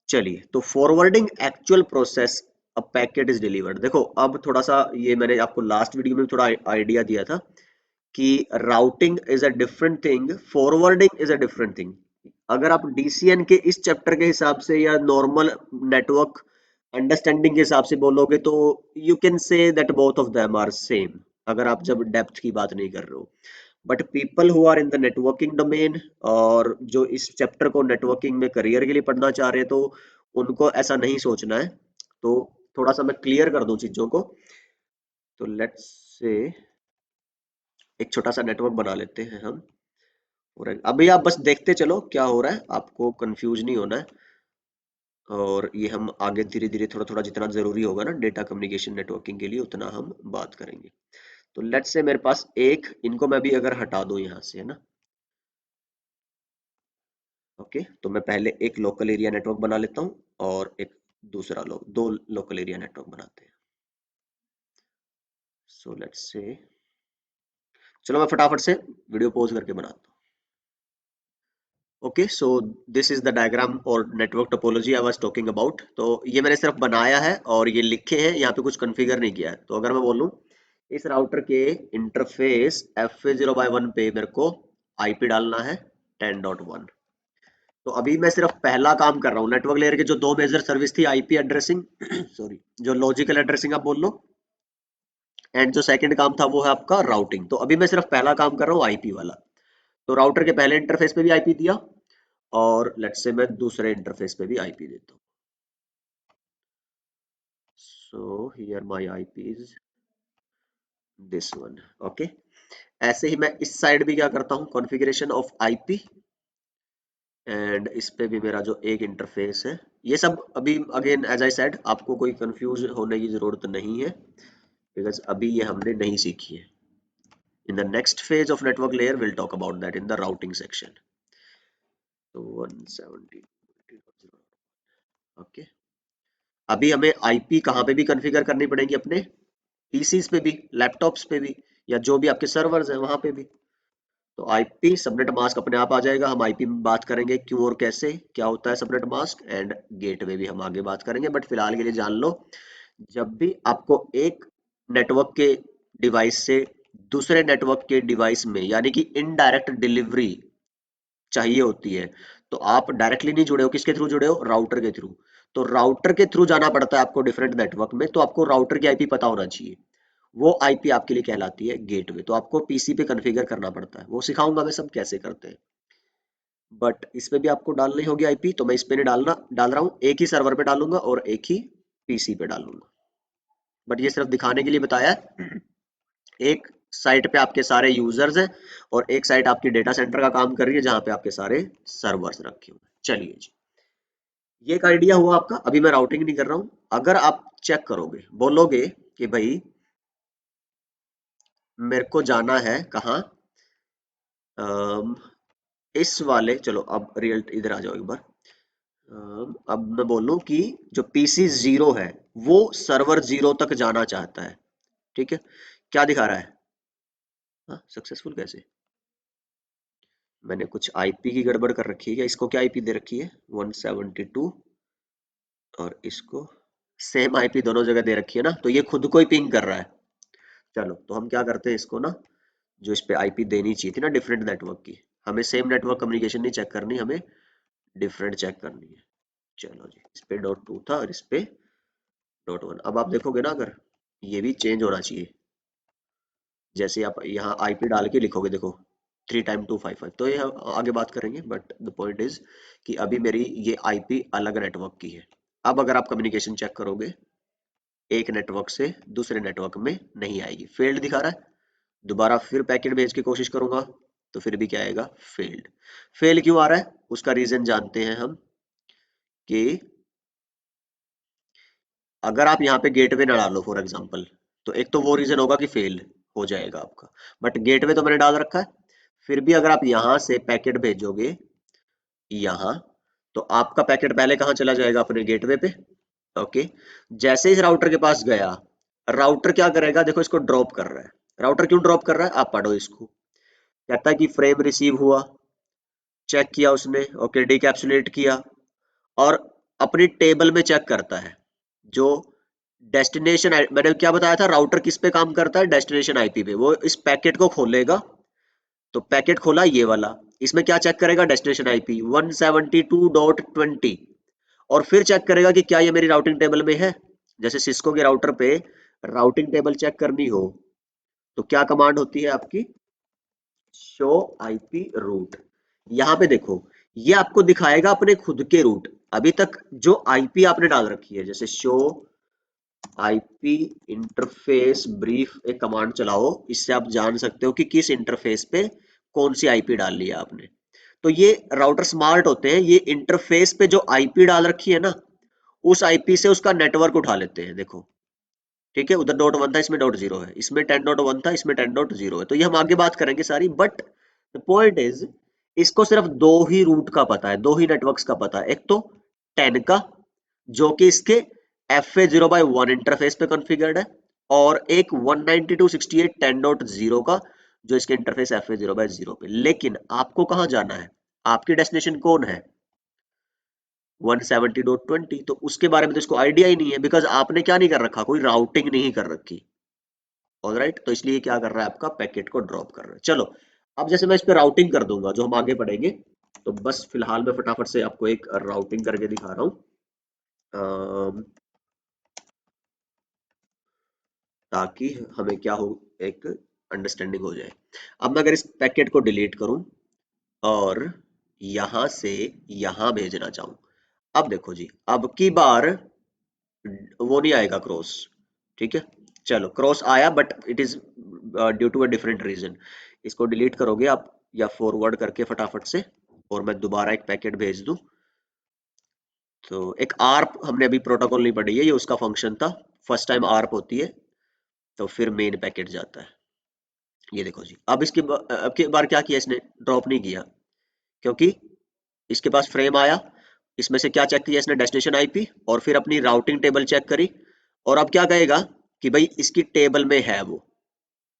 चलिए, तो forwarding actual process a packet is delivered. देखो अब थोड़ा सा, ये मैंने आपको लास्ट वीडियो में थोड़ा आइडिया दिया था कि routing is a different thing, forwarding is a different thing. अगर आप डीसीएन के इस चैप्टर के हिसाब से या नॉर्मल नेटवर्क अंडरस्टैंडिंग के हिसाब से बोलोगे तो you can say that both of them are same, अगर आप जब डेप्थ की बात नहीं कर रहे हो। But people who are in the networking domain, और जो इस चैप्टर को नेटवर्किंग में करियर के लिए पढ़ना चाह रहे हैं, तो उनको ऐसा नहीं सोचना है। तो थोड़ा सा मैं क्लियर कर दूं चीजों को। तो लेट्स से एक छोटा सा नेटवर्क बना लेते हैं हम। और अभी आप बस देखते चलो क्या हो रहा है, आपको कंफ्यूज नहीं होना है। और ये हम आगे धीरे धीरे थोड़ा थोड़ा जितना जरूरी होगा ना डेटा कम्युनिकेशन नेटवर्किंग के लिए, उतना हम बात करेंगे। तो लेट्स से मेरे पास एक, इनको मैं भी अगर हटा दूं यहाँ से, है ना। ओके, तो मैं पहले एक लोकल एरिया नेटवर्क बना लेता हूँ और एक दूसरा दो लोकल एरिया नेटवर्क बनाते हैं। सो लेट्स से, चलो मैं फटाफट से वीडियो पॉज करके बनाता हूँ। Okay, so this is the diagram और network topology I was talking about. तो ये मैंने सिर्फ बनाया है और ये लिखे हैं, यहाँ पे कुछ कॉन्फ़िगर नहीं किया है। तो अगर मैं बोलूँ इस राउटर के इंटरफेस F0/1 पे मेरे को आईपी डालना है 10.1। तो अभी मैं सिर्फ पहला काम कर रहा हूँ, नेटवर्क लेयर के जो दो मेजर सर्विस थी, आईपी एड्रेसिंग सॉरी, जो लॉजिकल एड्रेसिंग आप बोल लो, एंड जो सेकंड काम था वो है आपका राउटिंग। तो अभी मैं सिर्फ पहला काम कर रहा हूँ आईपी वाला। तो राउटर के पहले इंटरफेस पे भी आईपी दिया, और लेट्स से मैं दूसरे इंटरफेस पे भी आईपी देता हूँ। So here my IP is this one. Okay, ऐसे ही मैं इस साइड भी क्या करता हूँ, कॉन्फ़िगरेशन ऑफ आईपी, एंड इस पे भी मेरा जो एक इंटरफेस है। ये सब अभी अगेन एज आई सेड, आपको कोई कंफ्यूज होने की जरूरत नहीं है, बिकॉज अभी ये हमने नहीं सीखी है। In the next phase of network layer will talk about that in the routing section. तो 170, ओके। अभी हमें आईपी कहाँ पे भी कॉन्फ़िगर करनी पड़ेगी, अपने पीसीस पे भी, लैपटॉप्स पे भी, या जो भी आपके सर्वर्स हैं वहां पे भी। तो आईपी सबनेट मास्क अपने आप आ जाएगा। हम आईपी में बात करेंगे क्यों और कैसे क्या होता है सबनेट मास्क, एंड गेटवे भी हम आगे बात करेंगे। बट फिलहाल के लिए जान लो, जब भी आपको एक नेटवर्क के डिवाइस से दूसरे नेटवर्क के डिवाइस में, यानी कि इनडायरेक्ट डिलीवरी चाहिए होती है, तो आप डायरेक्टली नहीं जुड़े हो, किसके थ्रू जुड़े हो, राउटर के थ्रू। तो राउटर के थ्रू जाना पड़ता है आपको डिफरेंट नेटवर्क में, तो आपको राउटर की आईपी पता होना चाहिए। वो आईपी आपके लिए कहलाती है गेटवे। तो आपको पीसी पे कॉन्फ़िगर करना पड़ता है, वो सिखाऊंगा मैं सब कैसे करते हैं। बट इस पे भी आपको डालनी होगी आईपी, तो मैं इस पे नहीं डाल रहा हूँ, एक ही सर्वर पे डालूंगा और एक ही पीसी पे डालूंगा। बट ये सिर्फ दिखाने के लिए बताया है। एक साइट पे आपके सारे यूजर्स हैं, और एक साइट आपकी डेटा सेंटर का काम कर रही है जहां पे आपके सारे सर्वर्स रखे हुए हैं। चलिए जी, ये एक आइडिया हुआ आपका। अभी मैं राउटिंग नहीं कर रहा हूं। अगर आप चेक करोगे, बोलोगे कि भाई मेरे को जाना है कहाँ, अम, इस वाले, चलो अब रियल इधर आ जाओ एक बार। अब मैं बोलूं कि जो पीसी जीरो है वो सर्वर जीरो तक जाना चाहता है। ठीक है, क्या दिखा रहा है, हाँ सक्सेसफुल कैसे, मैंने कुछ आईपी की गड़बड़ कर रखी है क्या, इसको क्या आईपी दे रखी है 172, और इसको सेम आईपी दोनों जगह दे रखी है ना, तो ये खुद को ही पिंग कर रहा है। चलो तो हम क्या करते हैं, इसको ना, जो इस पे आईपी देनी चाहिए थी ना डिफरेंट नेटवर्क की, हमें सेम नेटवर्क कम्युनिकेशन नहीं चेक करनी, हमें डिफरेंट चेक करनी है। चलो जी, इस पे .2 था और इस पे .1। अब आप देखोगे ना, अगर ये भी चेंज होना चाहिए, जैसे आप यहाँ आईपी डाल के लिखोगे, देखो 3x255, तो ये हम आगे बात करेंगे। बट द पॉइंट इज कि अभी मेरी ये आईपी अलग नेटवर्क की है। अब अगर आप कम्युनिकेशन चेक करोगे, एक नेटवर्क से दूसरे नेटवर्क में नहीं आएगी, फेल्ड दिखा रहा है। दोबारा फिर पैकेट भेज की कोशिश करूंगा तो फिर भी क्या आएगा, फेल्ड। फेल क्यों आ रहा है, उसका रीजन जानते हैं हम, कि अगर आप यहाँ पे गेटवे ना डालो फॉर एग्जांपल, तो एक तो वो रीजन होगा कि फेल हो जाएगा आपका। बट गेटवे तो मैंने डाल रखा है। फिर भी अगर आप यहाँ से पैकेट भेजोगे यहाँ, तो आपका पैकेट पहले कहाँ चला जाएगा, अपने गेटवे पे। ओके, जैसे इस राउटर के पास गया, राउटर क्या करेगा, देखो इसको ड्रॉप कर रहा है। राउटर क्यों ड्रॉप कर रहा है, आप पढ़ो इसको। कहता है कि फ्रेम रिसीव हुआ, चेक किया उसने, ओके, डिकैप्सुलेट किया, और अपनी टेबल में चेक करता है। जो डेस्टिनेशन, मैंने क्या बताया था, राउटर किस पे काम करता है, डेस्टिनेशन आईपी पे। वो इस पैकेट को खोलेगा, तो पैकेट खोला ये वाला, इसमें क्या चेक करेगा, डेस्टिनेशन आईपी 172.20, और फिर चेक करेगा कि क्या ये मेरी राउटिंग टेबल में है। जैसे सिस्को के राउटर पे राउटिंग टेबल चेक करनी हो तो क्या कमांड होती है आपकी, शो आईपी रूट। यहाँ पे देखो, ये आपको दिखाएगा अपने खुद के रूट। अभी तक जो आईपी आपने डाल रखी है, जैसे शो आईपी इंटरफेस ब्रीफ, एक कमांड चलाओ, इससे आप जान सकते हो कि किस इंटरफेस पे कौन सी आईपी डाल ली है आपने। तो ये राउटर स्मार्ट होते हैं, ये इंटरफेस पे जो आईपी डाल रखी है ना, उस आईपी से उसका नेटवर्क उठा लेते हैं। देखो, ठीक है, उधर डॉट वन था, इसमें डॉट जीरो है, इसमें 10.1 था, इसमें 10.0 है। तो ये हम आगे बात करेंगे सारी, बट द पॉइंट इज, इसको सिर्फ दो ही रूट का पता है, दो ही नेटवर्क्स का पता है। एक तो 10 का, जो कि इसके FA0/1 इंटरफेस पे कॉन्फ़िगर्ड है, और एक 192.168.10 का, जो इसके इंटरफेस FA0/0 पे। लेकिन आपको कहाँ जाना है, आपकी डेस्टिनेशन कौन है, 170.20, तो उसके बारे में तो इसको आइडिया ही नहीं है, बिकॉज आपने क्या नहीं कर रखा, कोई राउटिंग नहीं कर रखी। ऑलराइट, तो इसलिए क्या कर रहा है, आपका पैकेट को ड्रॉप कर रहा है। चलो, अब जैसे मैं इस पे राउटिंग कर दूंगा, जो हम आगे पढ़ेंगे, तो बस फिलहाल मैं फटाफट से आपको एक राउटिंग करके दिखा रहा हूँ, ताकि हमें क्या हो, एक अंडरस्टैंडिंग हो जाए। अब मैं अगर इस पैकेट को डिलीट करूं और यहां से यहां भेजना चाहूं, अब देखो जी, अब की बार वो नहीं आएगा क्रॉस। ठीक है, चलो, क्रॉस आया, but it is due to a different reason. इसको डिलीट करोगे आप, या फॉरवर्ड करके फटाफट से, और मैं दोबारा एक पैकेट भेज दूं। तो एक आर्प, हमने अभी प्रोटोकॉल नहीं पढ़ी है, ये उसका फंक्शन था। फर्स्ट टाइम आर्प होती है, तो फिर मेन पैकेट जाता है। ये देखो जी, अब की बार क्या किया इसने, ड्रॉप नहीं किया, क्योंकि इसके पास फ्रेम आया, इसमें से क्या चेक किया इसने, डेस्टिनेशन आईपी, और फिर अपनी राउटिंग टेबल चेक करी, और अब क्या कहेगा कि भाई इसकी टेबल में है वो।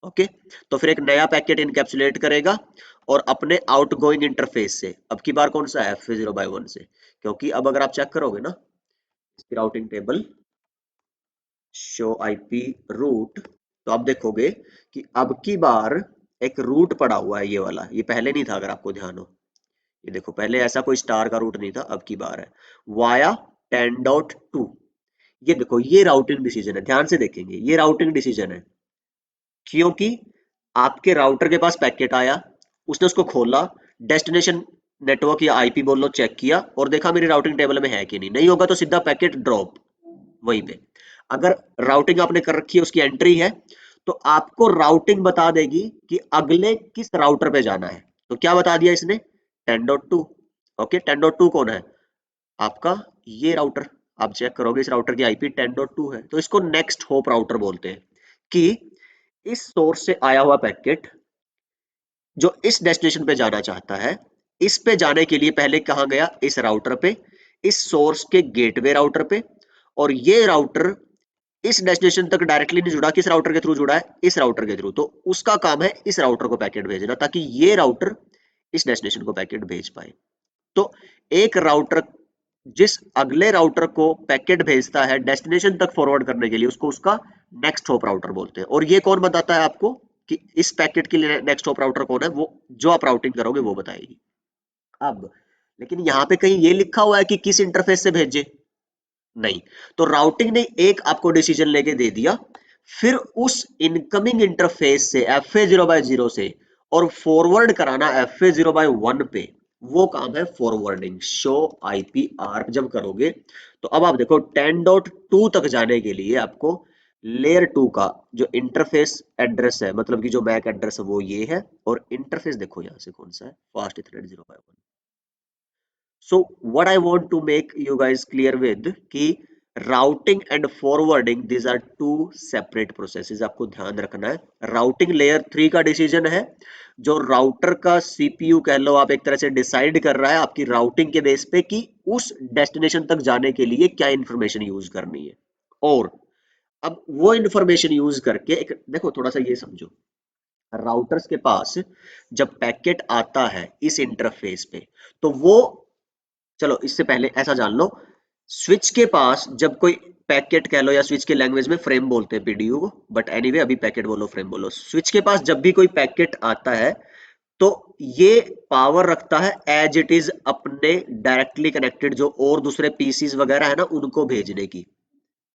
ओके, तो फिर एक नया पैकेट इनकैप्सुलेट करेगा, और अपने आउटगोइंग इंटरफेस से, अब की बार कौन सा है, FA0/1 से, क्योंकि अब अगर आप चेक करोगे ना, इसकी routing table show IP root, तो आप देखोगे कि अब की बार एक रूट पड़ा हुआ है, ये वाला, ये पहले नहीं था, अगर आपको ध्यान हो। ये देखो, पहले ऐसा कोई स्टार का रूट नहीं था, अब की बार है वाया 10.2। ये देखो, ये राउटिंग डिसीजन है, ध्यान से देखेंगे, ये राउटिंग डिसीजन है, क्योंकि आपके राउटर के पास पैकेट आया, उसने उसको खोला, डेस्टिनेशन नेटवर्क या आईपी बोल लो, चेक किया, और देखा मेरी राउटिंग टेबल में है कि नहीं, नहीं होगा तो सीधा पैकेट ड्रॉप वहीं पे। अगर राउटिंग आपने कर रखी है, उसकी एंट्री है, तो आपको राउटिंग बता देगी कि अगले किस राउटर पे जाना है। तो क्या बता दिया इसने, 10.2। ओके, 10.2 कौन है, आपका ये राउटर। आप चेक करोगे, इस राउटर की आईपी 10.2 है, तो इसको नेक्स्ट होप राउटर बोलते हैं, कि इस सोर्स से आया हुआ पैकेट जो इस डेस्टिनेशन पे जाना चाहता है, इस पे जाने के लिए पहले कहाँ गया, इस राउटर पे, इस सोर्स के गेटवे राउटर पे, और ये राउटर इस डेस्टिनेशन तक डायरेक्टली नहीं जुड़ा, किस राउटर के थ्रू जुड़ा है, इस राउटर के थ्रू। तो उसका काम है इस राउटर को पैकेट भेजना, ताकि ये राउटर इस डेस्टिनेशन को पैकेट भेज पाए। तो एक राउटर जिस अगले राउटर को पैकेट भेजता है डेस्टिनेशन तक फॉरवर्ड करने के लिए, उसको उसका नेक्स्ट हॉप राउटर बोलते हैं। और ये कौन बताता है आपको कि इस पैकेट के लिए नेक्स्ट हॉप राउटर कौन है, वो जो आप राउटिंग करोगे वो बताएगी। अब लेकिन यहाँ पे कहीं ये लिखा हुआ है कि किस इंटरफेस से भेजे, नहीं। तो राउटिंग ने एक आपको डिसीजन लेके दे दिया, फिर उस इनकमिंग इंटरफेस से FA0/0 से, और फॉरवर्ड कराना FA0/1 पे, वो काम है फॉरवर्डिंग। शो आईपी आर्क जब करोगे, तो अब आप देखो 10.2 तक जाने के लिए आपको लेयर 2 का जो इंटरफेस एड्रेस है, मतलब कि जो मैक एड्रेस है, वो ये है, और इंटरफेस देखो यहां से कौन सा है, fast Ethernet 0/1। So what I want to make you guys clear with कि routing and forwarding these are two separate processes, आपको ध्यान रखना है। routing layer 3 का डिसीजन है, जो राउटर का सीपीयू कह लो आप, एक तरह से डिसाइड कर रहा है आपकी राउटिंग के बेस पे कि उस डेस्टिनेशन तक जाने के लिए क्या इंफॉर्मेशन यूज करनी है। और अब वो इंफॉर्मेशन यूज करके, एक देखो थोड़ा सा ये समझो, राउटर्स के पास जब पैकेट आता है इस इंटरफेस पे, तो वो, चलो इससे पहले ऐसा जान लो, स्विच के पास जब कोई पैकेट कह लो या स्विच के लैंग्वेज में फ्रेम बोलते हैं पीडीयू को, बट एनीवे अभी पैकेट बोलो फ्रेम बोलो, स्विच के पास जब भी कोई पैकेट आता है तो ये पावर रखता है एज इट इज अपने डायरेक्टली कनेक्टेड जो और दूसरे पीसीज वगैरह है ना उनको भेजने की।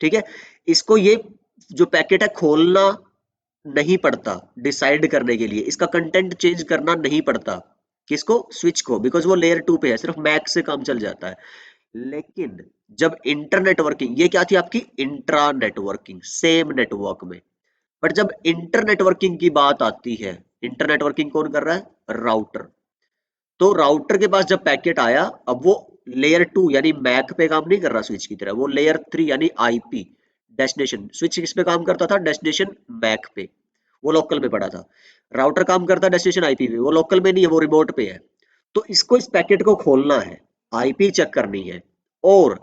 ठीक है, इसको ये जो पैकेट है खोलना नहीं पड़ता डिसाइड करने के लिए, इसका कंटेंट चेंज करना नहीं पड़ता। किसको? स्विच को, बिकॉज वो लेयर 2 पे है, सिर्फ मैक से काम चल जाता है। लेकिन जब इंटर नेटवर्किंग, ये क्या थी आपकी इंट्रा नेटवर्किंग सेम नेटवर्क में, बट जब इंटर नेटवर्किंग की बात आती है, इंटर नेटवर्किंग कौन कर रहा है? राउटर। तो राउटर के पास जब पैकेट आया, अब वो लेयर 2 यानी मैक पे काम नहीं कर रहा स्विच की तरह, वो लेयर 3 यानी आईपी डेस्टिनेशन। स्विच किस पे काम करता था? डेस्टिनेशन मैक पे, वो लोकल में पड़ा था। राउटर काम करता है डेस्टिनेशन आईपी पे, वो लोकल में नहीं है, वो रिमोट पे है। तो इसको इस पैकेट को खोलना है, आईपी चेक करनी है। और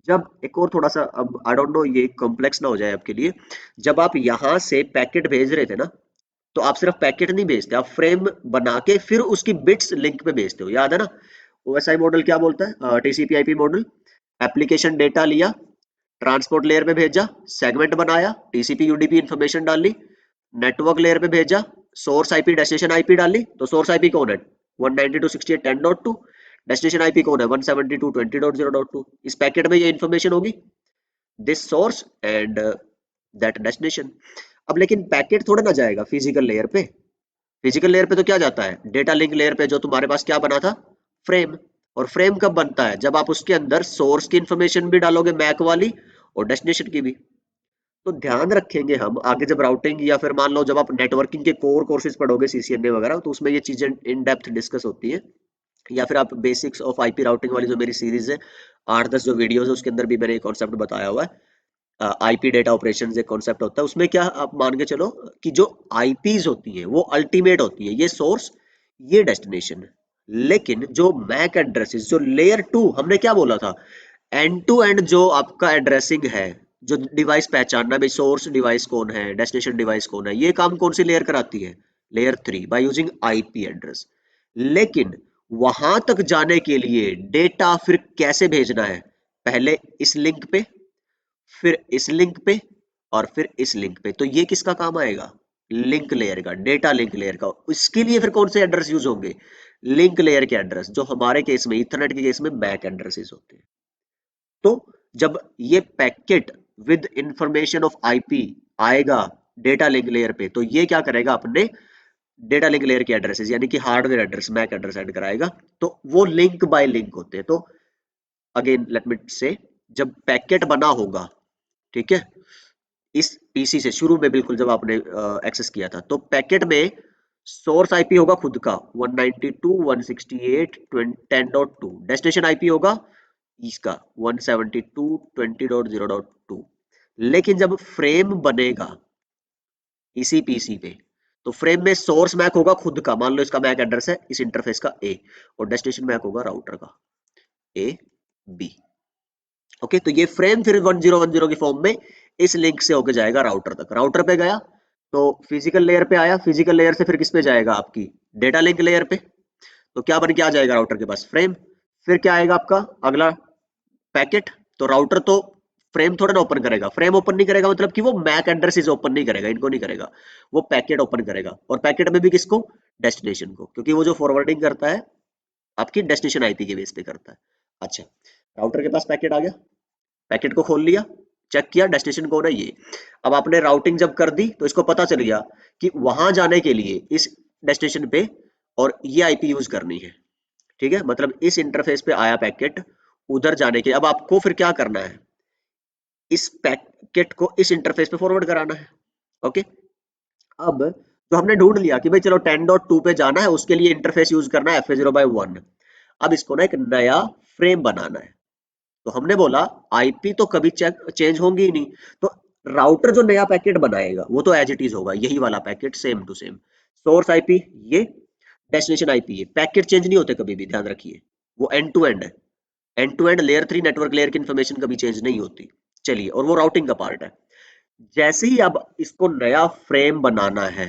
जब एक और थोड़ा सा, अब आई डोंट नो ये कॉम्प्लेक्स ना हो जाए आपके लिए, जब आप यहां से पैकेट भेज रहे थे ना, तो आप सिर्फ पैकेट नहीं भेजते, आप फ्रेम बना के फिर उसकी बिट्स लिंक पे भेजते हो, याद है ना? ओएसआई मॉडल क्या बोलता है? TCP IP model, application data लिया, ट्रांसपोर्ट लेयर पे भेजा, सेगमेंट बनाया, टीसीपी यूडीपी इंफॉर्मेशन डाली, नेटवर्क लेयर पे भेजा, सोर्स आईपी डेस्टिनेशन आईपी डाली। तो सोर्स आईपी कौन है? 192.168.10.2। डेस्टिनेशन आईपी कौन है? 172.20.0.2। इस पैकेट में ये इंफॉर्मेशन होगी, this source and that destination. अब लेकिन पैकेट थोड़ा ना जाएगा फिजिकल लेयर पे, फिजिकल लेयर पे तो क्या जाता है? डेटा लिंक लेयर पे जो तुम्हारे पास क्या बना था? फ्रेम। और फ्रेम कब बनता है? जब आप उसके अंदर सोर्स की इंफॉर्मेशन भी डालोगे मैक वाली, और डेस्टिनेशन की भी। तो ध्यान रखेंगे हम आगे जब राउटिंग, या फिर मान लो जब आप नेटवर्किंग के कोर कोर्सेज पढ़ोगे सीसीएनए वगैरह, तो उसमें ये चीजें इन डेप्थ डिस्कस होती है। या फिर आप बेसिक्स ऑफ आईपी राउटिंग वाली जो मेरी सीरीज है, 8-10 जो वीडियोस है, उसके अंदर भी मैंने एक कॉन्सेप्ट बताया हुआ है। आईपी डेटा ऑपरेशन एक कॉन्सेप्ट होता है, उसमें क्या आप मान के चलो कि जो आईपीज होती हैं वो अल्टीमेट होती है, ये सोर्स, ये डेस्टिनेशन। लेकिन जो मैक एड्रेसेस, जो लेयर 2, हमने क्या बोला था? एंड टू एंड जो आपका एड्रेसिंग है, जो डिवाइस पहचानना भाई सोर्स डिवाइस कौन है, डेस्टिनेशन डिवाइस कौन है, ये काम कौन सी लेयर कराती है? Layer 3, by using IP address. लेकिन वहां तक जाने के लिए डेटा फिर कैसे भेजना है? पहले इस लिंक पे, फिर इस लिंक पे, और फिर इस लिंक पे। तो ये किसका काम आएगा? लिंक लेयर का, डेटा लिंक लेयर का। इसके लिए फिर कौन से एड्रेस यूज होंगे? लिंक लेयर के एड्रेस, जो हमारे केस में इथरनेट के केस में मैक एड्रेसेस होते हैं। तो जब ये packet with information of IP आएगा डेटा लिंक लेयर पे, तो ये क्या करेगा? अपने डेटा लिंक लेयर के एड्रेसेस यानी कि hardware address, mac address add कराएगा। तो वो लिंक बाय लिंक होते हैं। तो अगेन लेट मी से, जब पैकेट बना होगा, ठीक है, इस पीसी से शुरू में बिल्कुल जब आपने एक्सेस किया था, तो पैकेट में सोर्स आईपी होगा खुद का 192.168.10.2, डेस्टिनेशन आईपी होगा इसका 172.20.0.2। लेकिन जब फ्रेम बनेगा इसी पीसी पे, तो फ्रेम में सोर्स मैक होगा खुद का, मान लो इसका मैक एड्रेस है इस इंटरफेस का ए, और डेस्टिनेशन मैक होगा राउटर का ए बी। ओके, तो ये फ्रेम फिर 1010 की फॉर्म में इस लिंक से होके जाएगा राउटर तक। राउटर पे गया तो फिजिकल लेयर पे आया, फिजिकल लेयर से फिर किस पे जाएगा? आपकी डेटा लिंक लेयर पे। तो क्या बन के आ जाएगा राउटर के पास? फ्रेम। फिर क्या आएगा आपका अगला? पैकेट। तो राउटर तो फ्रेम थोड़ा ना ओपन करेगा, फ्रेम ओपन नहीं करेगा मतलब कि वो मैक एड्रेसेस ओपन नहीं करेगा, इनको नहीं करेगा, वो पैकेट ओपन करेगा। और पैकेट में भी किसको? डेस्टिनेशन को, क्योंकि वो जो फॉरवर्डिंग करता है आपकी डेस्टिनेशन आईपी के बेस पे करता है। अच्छा, राउटर के पास पैकेट आ गया, पैकेट को खोल लिया, चेक किया डेस्टिनेशन कौन है ये। अब आपने राउटिंग जब कर दी तो इसको पता चल गया कि वहां जाने के लिए इस डेस्टिनेशन पे और ये आईपी यूज करनी है। ठीक है, मतलब इस इंटरफेस पे आया पैकेट, उधर जाने के अब आपको फिर क्या करना है? इस पैकेट को इस इंटरफेस पे फॉरवर्ड कराना है। ओके, अब तो हमने ढूंढ लिया कि भाई चलो 10.2 पे जाना है, उसके लिए इंटरफेस यूज करना है FA0/1। अब इसको ना एक नया फ्रेम बनाना है। तो हमने बोला आईपी तो कभी चेंज होंगी ही नहीं, तो राउटर जो नया पैकेट बनाएगा वो तो एज इट इज होगा, यही वाला packet same to same. Source IP ये, डेस्टिनेशन आईपी ये, पैकेट चेंज नहीं होते कभी भी, ध्यान रखिए। वो एंड टू एंड है, end to end layer 3 network layer की इन्फॉर्मेशन कभी चेंज नहीं होती। चलिए, और वो राउटिंग का पार्ट है। जैसे ही अब इसको नया फ्रेम बनाना है,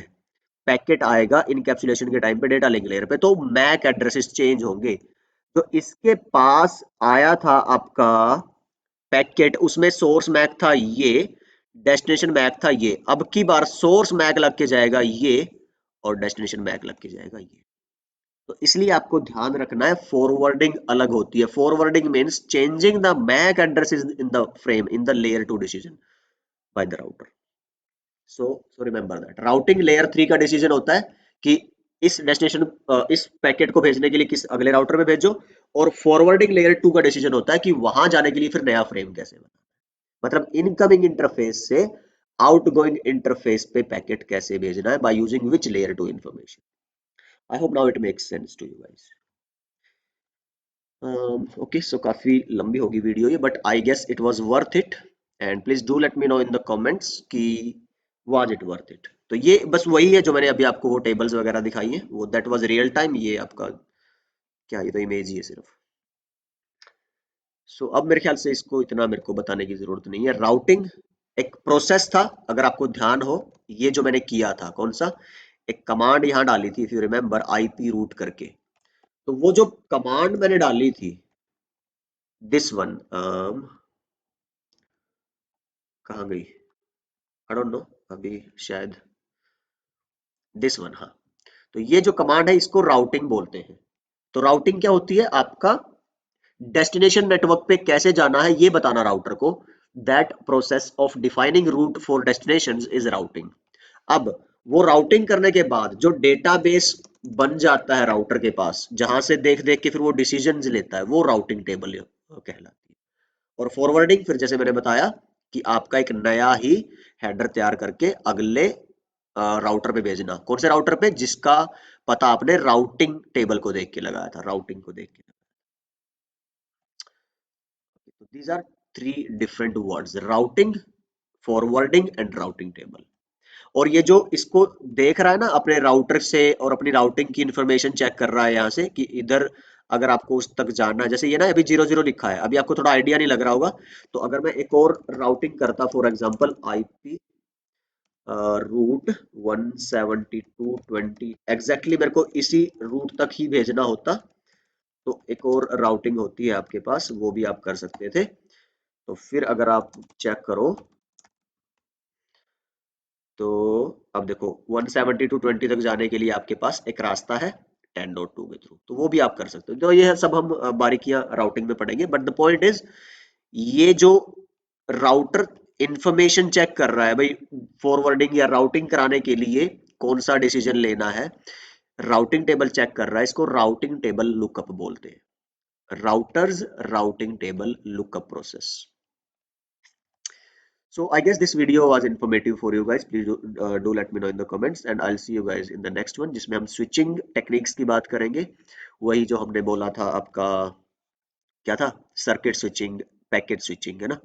पैकेट आएगा इनकैप्सुलेशन के टाइम पे डेटा लिंक लेयर पे, तो मैक एड्रेसेस चेंज होंगे। तो इसके पास आया था आपका पैकेट उसमें सोर्स मैक था ये, डेस्टिनेशन मैक था ये, अब की बार सोर्स मैक लग के जाएगा ये और डेस्टिनेशन मैक लग के जाएगा ये। तो इसलिए आपको ध्यान रखना है फॉरवर्डिंग अलग होती है। Forwarding means changing the mac address in the frame in the layer 2 decision by the router. So remember that routing layer 3 का डिसीजन होता है कि इस डेस्टिनेशन इस पैकेट को भेजने के लिए किस अगले राउटर में भेजो, और फॉरवर्डिंग लेयर 2 का डिसीजन होता है कि वहां जाने के लिए फिर नया फ्रेम कैसे बना, मतलब इनकमिंग इंटरफेस से आउटगोइंग इंटरफेस पे पैकेट कैसे भेजना है by using which layer 2 information. I hope now it makes sense to you guys. Okay, so काफी लंबी होगी वीडियो ये, but I guess it was worth it, and please do let me know in the comments कि was it worth it. तो ये बस वही है जो मैंने अभी आपको वो टेबल्स वगैरह दिखाई है, वो दैट वाज रियल टाइम। ये आपका क्या, ये तो इमेज ही है सिर्फ। सो अब मेरे ख्याल से इसको इतना मेरे को बताने की जरूरत नहीं है। राउटिंग एक प्रोसेस था, अगर आपको ध्यान हो, ये जो मैंने किया था कौन सा, एक कमांड यहाँ डाली थी if you remember, IP root करके। तो वो जो कमांड मैंने डाली थी, दिस वन, कहाँ गई, आई डोंट नो, अभी शायद दिस वन, हाँ। तो ये जो कमांड है इसको राउटिंग बोलते हैं। तो राउटिंग क्या होती है, आपका डेस्टिनेशन नेटवर्क पे कैसे जाना है ये बताना राउटर को। That process of defining route for destinations is routing. अब वो राउटिंग करने के बाद जो डेटाबेस बन जाता है राउटर के पास, जहां से देख देख के फिर वो डिसीजंस लेता है, वो राउटिंग टेबल कहलाती है। और फॉरवर्डिंग फिर जैसे मैंने बताया कि आपका एक नया ही हेडर तैयार करके अगले राउटर पे भेजना। कौन से राउटर पे, जिसका पता आपने राउटिंग टेबल को देख के लगाया था, राउटिंग को देख के। तो these are three different words: routing, forwarding and routing table। और ये जो इसको देख रहा है ना अपने राउटर से, और अपनी राउटिंग की इंफॉर्मेशन चेक कर रहा है यहाँ से कि इधर अगर आपको उस तक जाना है, जैसे ये ना अभी 00 लिखा है, अभी आपको थोड़ा आइडिया नहीं लग रहा होगा। तो अगर मैं एक और राउटिंग करता, for example IP root 172.20, exactly मेरे को इसी रूट तक ही भेजना होता, तो एक और राउटिंग होती है आपके पास, वो भी आप कर सकते थे। तो फिर अगर आप चेक करो तो अब देखो 172.20 तक जाने के लिए आपके पास एक रास्ता है 10.2 के थ्रू, तो वो भी आप कर सकते हो। तो ये सब हम बारीकियां राउटिंग में पढ़ेंगे, बट द पॉइंट इज ये जो राउटर इंफॉर्मेशन चेक कर रहा है भाई, फॉरवर्डिंग या राउटिंग कराने के लिए कौन सा डिसीजन लेना है, राउटिंग टेबल चेक कर रहा है, इसको राउटिंग टेबल लुकअप बोलते हैं। Routers routing table lookup process. So I guess this video was informative for you guys. Please do let me know in the comments, and I'll see you guys in the next one, जिसमें हम switching techniques की बात करेंगे। वही जो हमने बोला था आपका, क्या था, सर्किट स्विचिंग, पैकेट स्विचिंग, है ना।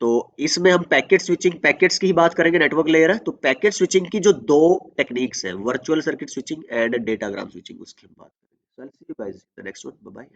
तो इसमें हम पैकेट स्विचिंग, पैकेट्स की ही बात करेंगे, नेटवर्क लेयर है तो पैकेट स्विचिंग की जो दो टेक्निक्स है, virtual circuit switching and datagram switching, उसकी हम बात करेंगे। So I'll see you guys in the next one. Bye bye.